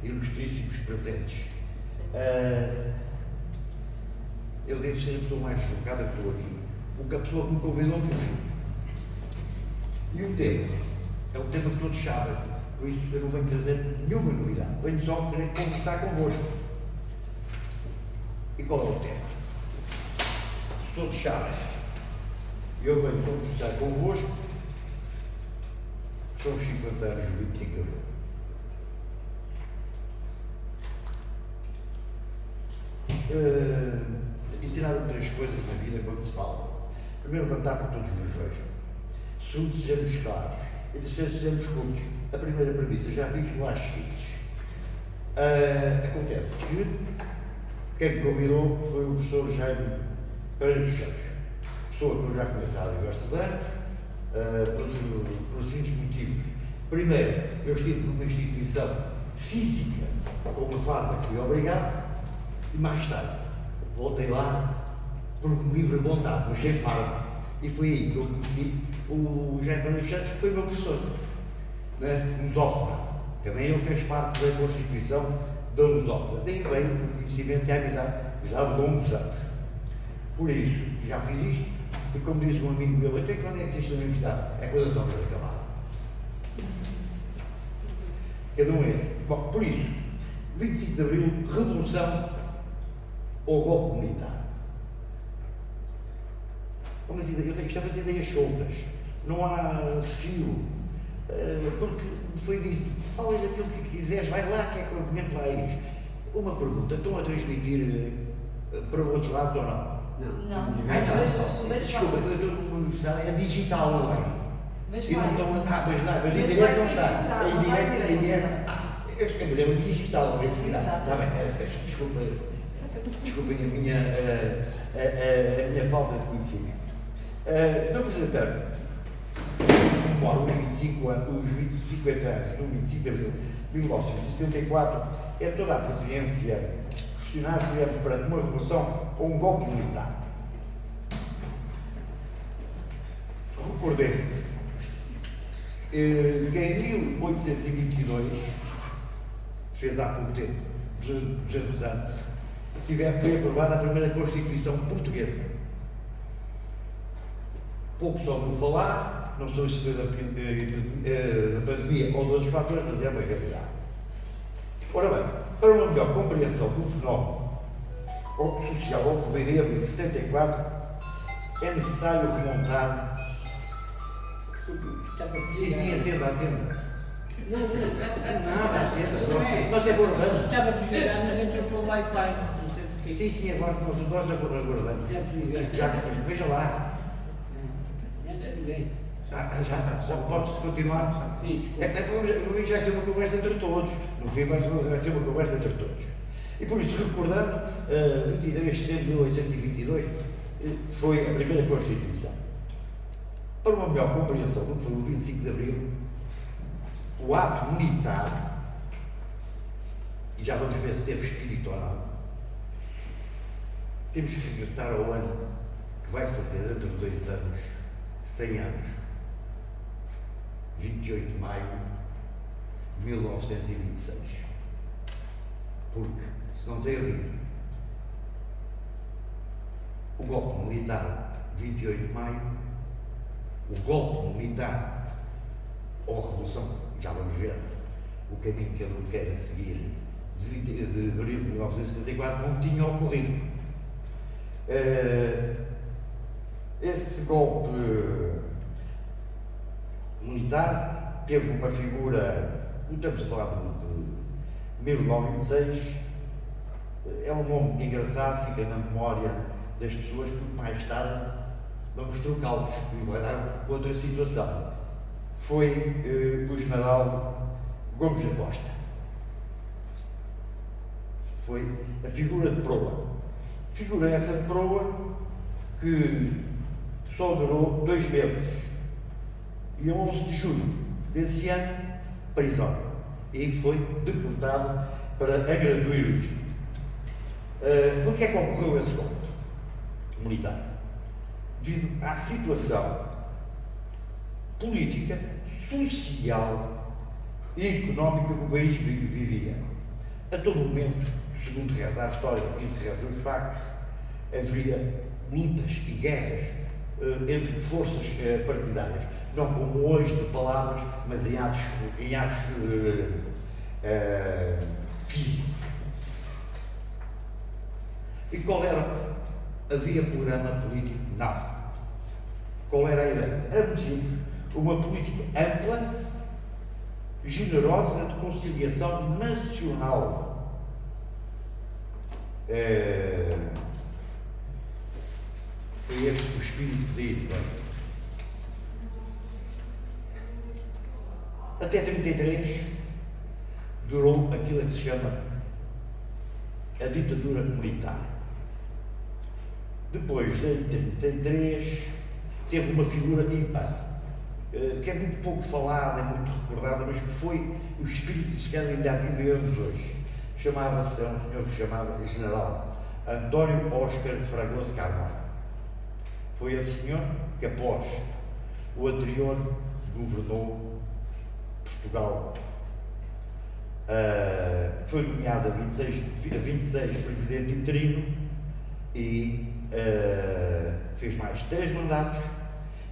ilustríssimos presentes. Eu devo ser a pessoa mais chocada que estou aqui, porque a pessoa que me convidou fugiu. E o tema é o tema que todos sabem, por isso eu não venho trazer nenhuma novidade, venho só querer conversar convosco. E qual é o tema? Todos sabem, eu venho conversar convosco, são os 50 anos do 25 de Abril. Ensinaram-me 3 coisas na vida quando se fala. Primeiro, levantar para todos nos vejam. Segundo, sejamos claros. E terceiro, sejamos cultos. A primeira premissa já fiz lá as seguintes. Acontece que quem me convidou foi o professor Jaime Pereira dos Santos, pessoa que eu já conheço há diversos anos, por seguintes motivos. Primeiro, eu estive numa instituição física com uma farda que fui obrigado, e mais tarde voltei lá por livre vontade, mas sem farda. E foi aí que eu conheci o Jaime Pereira dos Santos, que foi meu professor, lusófona. Também ele fez parte da constituição da lusófona. Daí veio o conhecimento e a amizade já de longos anos. Por isso, já fiz isto, e como diz um amigo meu, até quando é que existe a universidade? É quando as obras acabaram. Cada um é esse. Bom, por isso, 25 de Abril, revolução ou golpe militar. Isto é umas ideias soltas, não há fio, porque foi dito, falas aquilo que quiseres, vai lá que é conveniente lá ires. Uma pergunta, estão a transmitir para outros lados ou não? Não. Desculpa, eu estou numa universidade, é digital, não é? Mas e não estão a. Mas a internet não está. A internet. Mas é muito digital a universidade. Está bem, desculpem a minha falta de conhecimento. Não apresentando os 25 anos do 25 de Abril de 1974, é toda a pertinência questionar se estivemos perante uma revolução ou um golpe militar. Recordemos que em 1822, fez há pouco tempo, 200 anos, foi aprovada a primeira Constituição Portuguesa. Pouco só vou falar, não sei se foi da pandemia ou de outros fatores, mas é uma realidade. Ora bem, para uma melhor compreensão do fenómeno social ocorrido em 74, é necessário remontar. Sim, atenda. Não, atenda. Nós aguardamos. Estava desligado, mas entrou pelo Wi-Fi. Sim, agora nós aguardamos. Já, veja lá. Já pode continuar? Para já ser uma conversa entre todos. No fim vai ser uma conversa entre todos. E por isso, recordando, 23 de setembro de 1822 foi a primeira Constituição. Para uma melhor compreensão do que foi o 25 de Abril, o ato militar, e já vamos ver se teve espírito ou não, temos que regressar ao ano que vai fazer, dentro de 2 anos, 100 anos, 28 de maio de 1926. Porque, se não tem havido o golpe militar 28 de maio, o golpe militar ou a revolução, já vamos ver o caminho que ele quer seguir, de abril de 1974, não tinha ocorrido. Esse golpe militar teve uma figura, não estamos a falar de 1926, é um nome engraçado, fica na memória das pessoas, porque mais tarde vamos trocá-los, e vai dar outra situação. Foi o general Gomes da Costa. Foi a figura de proa. Figura essa de proa que só durou 2 meses. E 11 de junho desse ano, prisão. E foi deportado para Angra do Heroísmo. Por que é que ocorreu esse golpe militar? Devido à situação política, social e económica que o país vivia. A todo momento, segundo reza a história e de reza os factos, haveria lutas e guerras entre forças partidárias, não como hoje de palavras, mas em atos físicos. E qual era? Havia programa político? Não. Qual era a ideia? Era muito simples. Uma política ampla, generosa, de conciliação nacional. Foi este o espírito da ideia. Até 33 durou aquilo que se chama a ditadura militar. Depois de 33 teve uma figura ímpar, que é muito pouco falada, é muito recordada, mas que foi o espírito que ainda vivemos hoje. Chamava-se, é um senhor que se chamava General António Oscar de Fragoso Carvalho. Foi esse senhor que, após o anterior, governou Portugal. Foi nomeado a 26 presidente interino e fez mais 3 mandatos,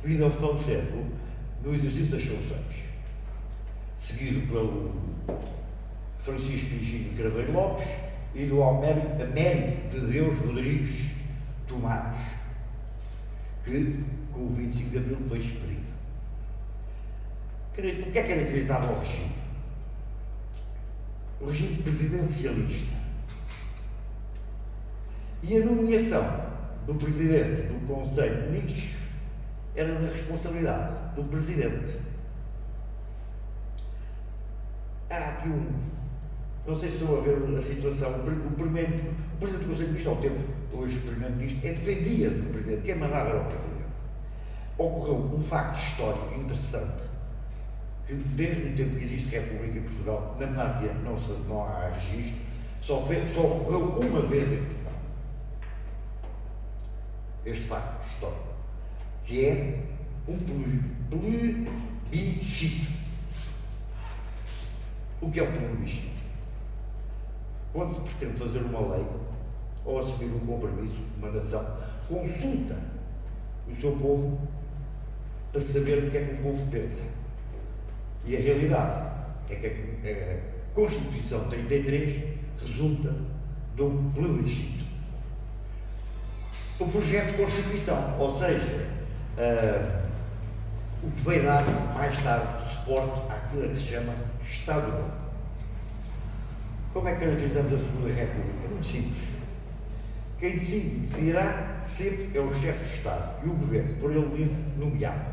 vindo a falecer no exercício das funções, seguido pelo Francisco Higino Craveiro Lopes e do Américo de Deus Rodrigues Tomás, que com o 25 de Abril foi expedido. O que é que caracterizava o regime? O regime presidencialista. E a nomeação do Presidente do Conselho de Ministros era da responsabilidade do Presidente. Há aqui não sei se estão a ver a situação, o Presidente do Conselho de Ministros ao tempo, hoje o Primeiro-Ministro, dependia do Presidente, quem mandava era o Presidente. Ocorreu um facto histórico interessante, que desde o tempo que existe República em Portugal, na monarquia não há registro, só ocorreu uma vez em Portugal. Este facto histórico, que é um plebiscito. O que é um plebiscito? Quando se pretende fazer uma lei ou assumir um compromisso, uma nação, consulta o seu povo para saber o que é que o povo pensa. E a realidade é que a Constituição 33 resulta de um plebiscito. O projeto de Constituição, ou seja, o que vai dar mais tarde suporte àquilo que se chama Estado Novo. Como é que caracterizamos a Segunda República? É muito simples. Quem decide e decidirá sempre é o chefe de Estado e o governo, por ele livre, nomeado.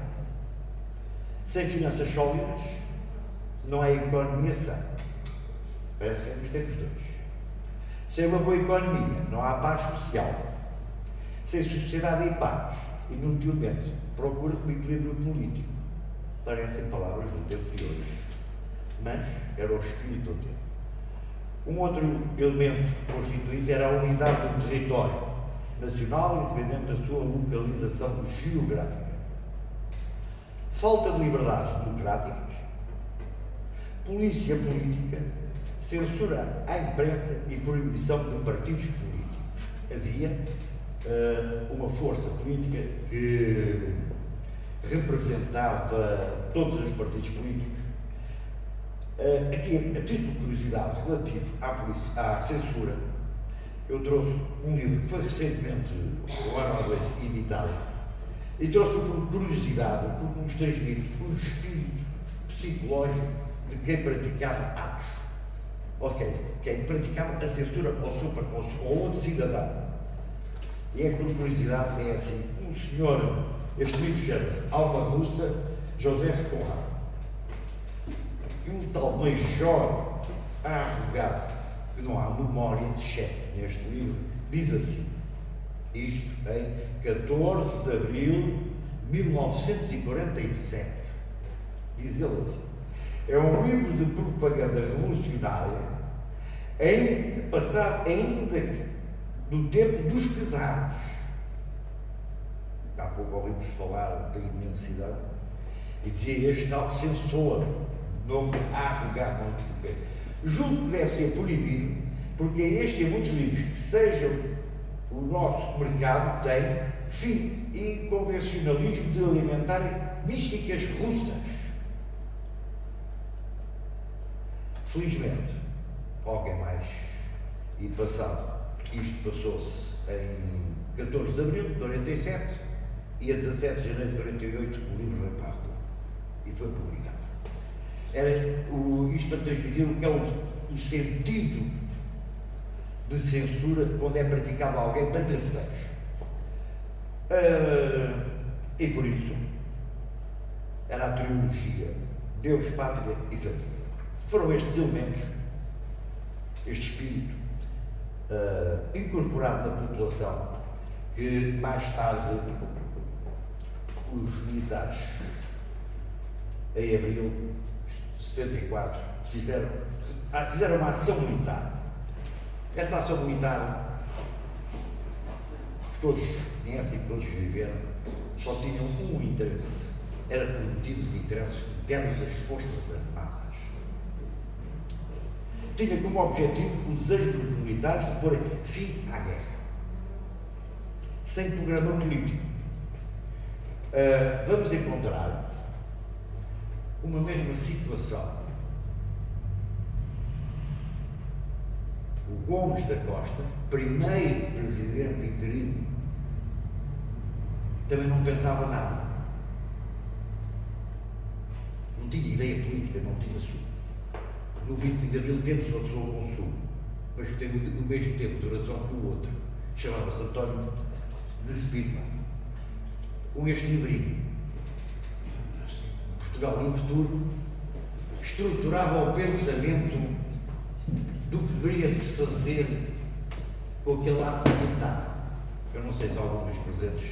Sem finanças sólidas, não há economia sã. Parece que é nos tempos de hoje. Sem uma boa economia, não há paz social. Sem sociedade em paz, inutilmente, procura o equilíbrio político. Parecem palavras do tempo de hoje, mas era o espírito do tempo. Um outro elemento constituinte era a unidade do território nacional, independente da sua localização geográfica. Falta de liberdades democráticas, polícia política, censura à imprensa e proibição de partidos políticos. Havia uma força política que representava todos os partidos políticos. Aqui, a título de curiosidade relativo à censura, eu trouxe um livro que foi recentemente, um ano ou dois, editado, e trouxe por curiosidade, porque nos transmite um espírito psicológico de quem praticava atos. Ok, quem praticava a censura ao outro cidadão. E é por curiosidade, é assim, um senhor, este livro chama-se Alma Russa, José Conrado. E um tal major arrogado, que não há memória de chefe neste livro, diz assim, isto em 14 de abril de 1947, diz ele assim, é um livro de propaganda revolucionária, passado ainda do tempo dos pesados. Há pouco ouvimos falar da imensidade, e dizia este tal censor, nome arrogado, Julgo que deve ser proibido, porque é este e muitos livros que sejam o nosso mercado tem fim e convencionalismo de alimentar místicas russas. Felizmente, alguém mais, e passado, isto passou-se em 14 de abril de 47 e a 17 de janeiro de 48 o livro veio para a rua e foi publicado. Isto para transmitir o que é o sentido de censura quando é praticado a alguém para terceiros. E por isso, era a trilogia Deus, Pátria e Família. Foram estes elementos, este espírito incorporado na população, que mais tarde os militares, em abril de 74, fizeram uma ação militar. Essa ação militar, que todos conhecem, que todos viveram, só tinham um interesse, era por motivos e interesses internos das Forças Armadas. Tinha como objetivo o desejo dos militares de pôr fim à guerra, sem programa político. Vamos encontrar uma mesma situação. O Gomes da Costa, primeiro presidente interino, também não pensava nada. Não tinha ideia política, não tinha sul. No 25 de abril teve-se uma pessoa com sul, mas que teve o mesmo tempo de duração que o outro. Chamava-se António de Spidman. Com este livrinho, Portugal no Futuro, estruturava o pensamento do que deveria de se fazer com aquele ato militar. Eu não sei se algum dos presentes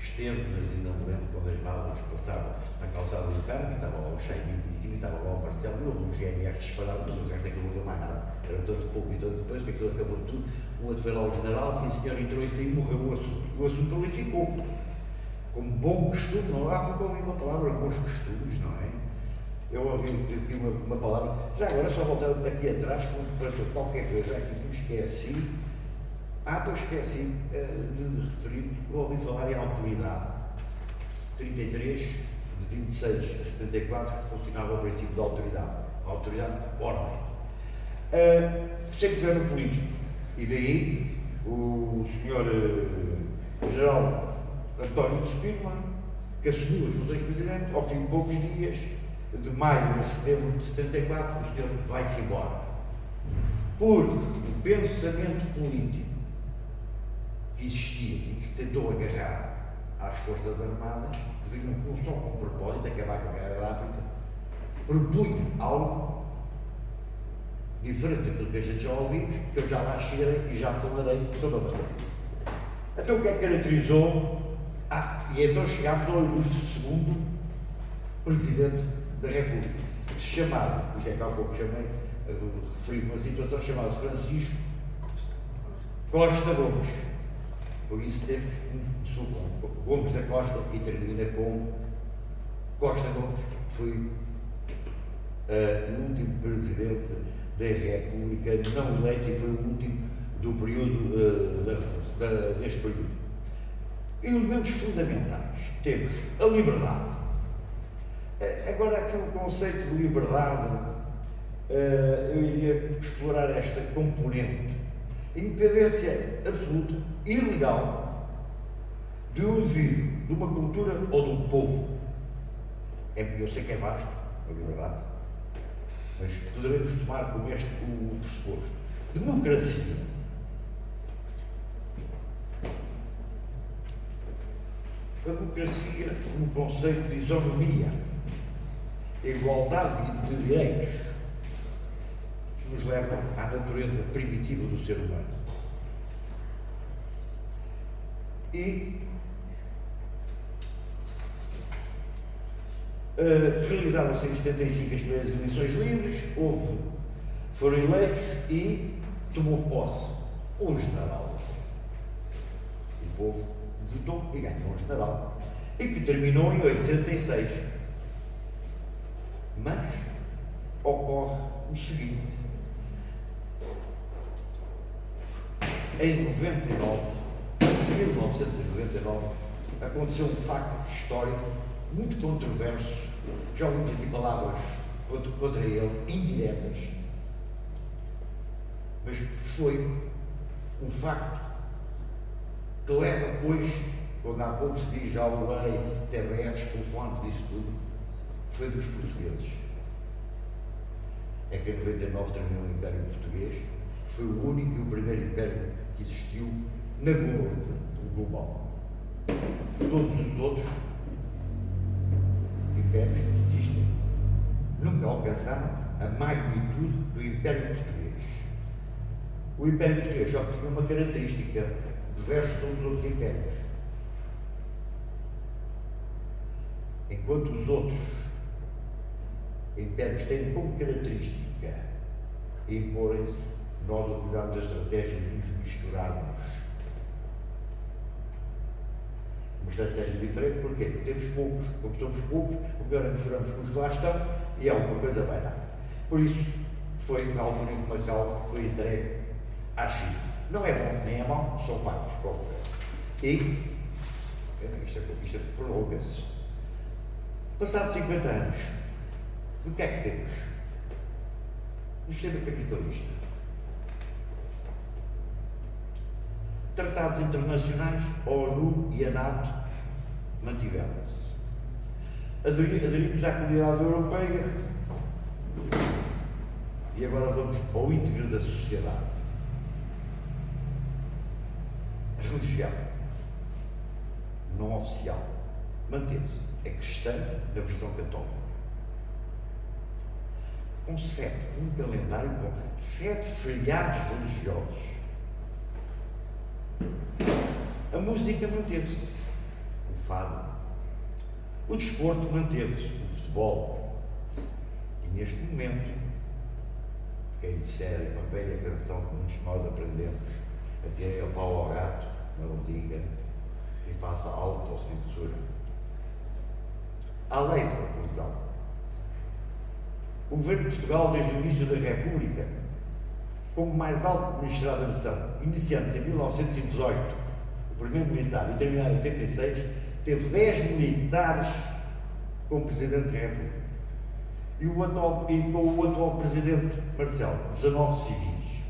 esteve, mas ainda me lembro quando as balas passavam na calçada do Carmo, estava lá o Chaimito em cima, estava lá o Marcelo, e houve um GNR disparado, mas o resto não deu mais nada. Era tanto pouco e tanto depois, que aquilo acabou tudo. Um outro foi lá o general, sim senhor, entrou e saiu, morreu o assunto. O assunto ali ficou. Como bom costume, não há porque ouvi uma palavra, bons costumes, não é? Eu ouvi aqui uma palavra, já agora só voltando daqui atrás, como passou qualquer coisa aqui que me esqueci. Pois esqueci de referir, eu ouvi falar em autoridade. 33 de 26 a 74 funcionava o princípio da autoridade. A autoridade, ordem. Sem programa político. E daí o Sr. General António de Spidman, que assumiu as funções de presidente, ao fim de poucos dias, de maio a setembro de 74, o senhor vai-se embora. Porque o pensamento político que existia e que se tentou agarrar às Forças Armadas, que vinham só com o propósito de acabar com a Guerra da África, propunha algo diferente daquilo que a gente já ouvimos, que eu já lá cheirei e já falarei sobre a matéria. Então o que é que caracterizou? E então chegámos ao ilustre segundo Presidente da República, que se chamava, isto é que há pouco chamei, referi uma situação chamada Francisco Costa Gomes. Por isso temos Gomes da Costa e termina com Costa Gomes, que foi o último Presidente da República não eleito e foi o último do período deste período. Elementos fundamentais. Temos a liberdade. Agora aqui o conceito de liberdade, eu iria explorar esta componente. Independência absoluta, ilegal, de um indivíduo, de uma cultura ou de um povo. Eu sei que é vasto, a liberdade, mas poderemos tomar como este o pressuposto. Democracia. A democracia como conceito de isonomia, igualdade de direitos, que nos levam à natureza primitiva do ser humano. E realizaram-se em 75 as primeiras eleições livres, foram eleitos e tomou posse um general. O povo votou e ganhou um general, e que terminou em 86. Mas ocorre o seguinte: em 1999, aconteceu um facto histórico muito controverso. Já ouvimos aqui palavras contra ele, indiretas, mas foi um facto que leva hoje, quando há pouco se diz já o lei, internet, telefones, disso tudo, foi dos portugueses. É que em 99 terminou o Império Português, foi o único e o primeiro império que existiu na globalização global. Todos os outros impérios que existem nunca alcançaram a magnitude do Império Português. O Império Português só tinha uma característica versus todos os outros impérios. Enquanto os outros impérios têm como característica imporem-se, nós utilizamos a estratégia de nos misturarmos. Uma estratégia diferente, porquê? Porque temos poucos, como somos poucos, o melhor é misturarmos com os que lá estão e alguma coisa vai dar. Por isso, foi na altura em que Macau foi entregue à China. Não é bom, nem é mau, são factos. E, isto prolonga-se. Passados 50 anos, o que é que temos? Um sistema capitalista. Tratados internacionais, a ONU e a NATO mantiveram-se. Aderimos à Comunidade Europeia e agora vamos ao íntegro da sociedade. A religião não oficial manteve-se. É cristã na versão católica. Um calendário com 7 feriados religiosos. A música manteve-se, o fado. O desporto manteve-se, o futebol. E neste momento, quem disser uma velha canção que muitos de nós aprendemos, até o pau ao gato, não o diga, e faça autocensura. A lei de conclusão. O governo de Portugal, desde o início da República, como mais alto magistrado da nação, iniciando-se em 1918, o primeiro militar, e terminado em 86, teve 10 militares como Presidente da República. E com o atual Presidente Marcelo, 19 civis.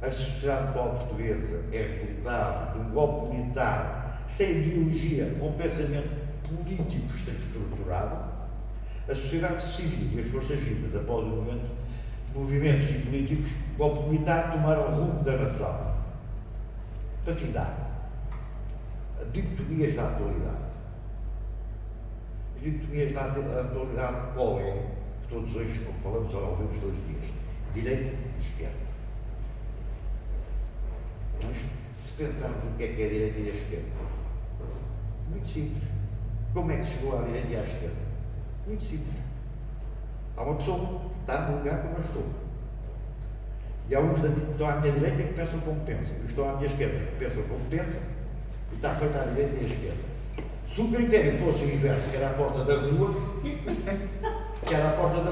A sociedade atual portuguesa é resultado de um golpe militar sem ideologia, com pensamento político estruturado. A sociedade civil e as forças vivas, após o momento de movimentos e políticos, o golpe militar tomaram o rumo da nação. Para findar, dicotomias da atualidade. As dicotomias da atualidade qual é? Que todos hoje, como falamos ou ouvimos todos os dias, direita e esquerda. Mas, se pensarmos o que é a direita e a esquerda, muito simples. Como é que se chegou à direita e à esquerda? Muito simples. Há uma pessoa que está no lugar como eu estou. E há uns que estão à minha direita que pensam como pensam. E estão à minha esquerda que pensam como pensam. E está feita à direita e à esquerda. Se o critério fosse o inverso, que era a porta da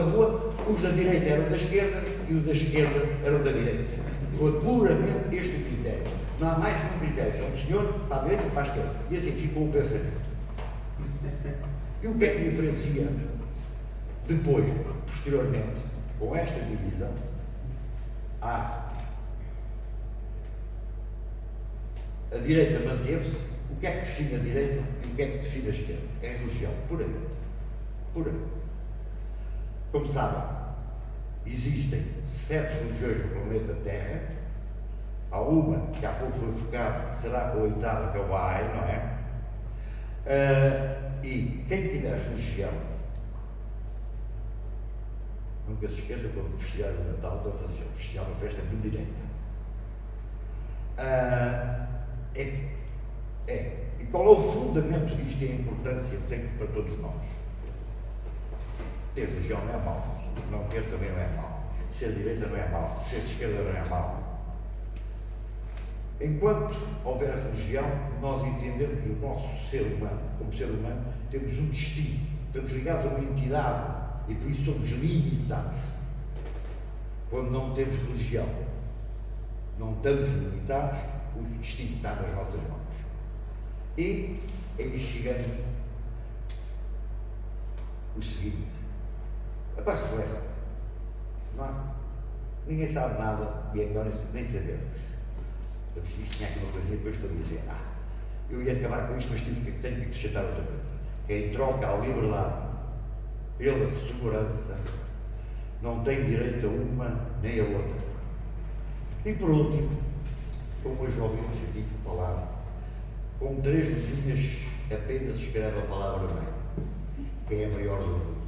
rua, os da direita eram da esquerda e os da esquerda eram da direita. Foi puramente este o critério. Não há mais nenhum critério. Então, o senhor para a direita e para a esquerda. E assim ficou o pensamento. E o que é que diferencia depois, posteriormente, com esta divisão? A direita manteve-se. O que é que define a direita e o que é que define a esquerda? É a religião, puramente. Puramente. Como sabem, existem 7 religiões no planeta Terra. Há uma que há pouco foi focada, que será a 8ª, que é o Bahá'í, não é? E quem tiver religião, nunca se esqueça quando festejar o Natal, estou a fazer festejar uma festa de direita. E qual é o fundamento disto e a importância que tem para todos nós? Ter religião não é mau, não ter também não é mau, ser de direita não é mau, ser de esquerda não é mau. Enquanto houver religião, nós entendemos o nosso ser humano, como ser humano, temos um destino, estamos ligados a uma entidade e por isso somos limitados. quando não temos religião, não estamos limitados, o destino está nas nossas mãos. E aí chegamos o seguinte, é para reflexão. Não há? Ninguém sabe nada e é melhor nem sabermos. Isto tinha aqui uma coisinha depois para dizer, eu ia acabar com isto, mas tenho que acrescentar outra coisa. Quem troca a liberdade pela segurança não tem direito a uma nem a outra. E por último, como hoje ouvimos aqui a palavra, com 3 linhas apenas escreve a palavra bem, que é a maior do mundo.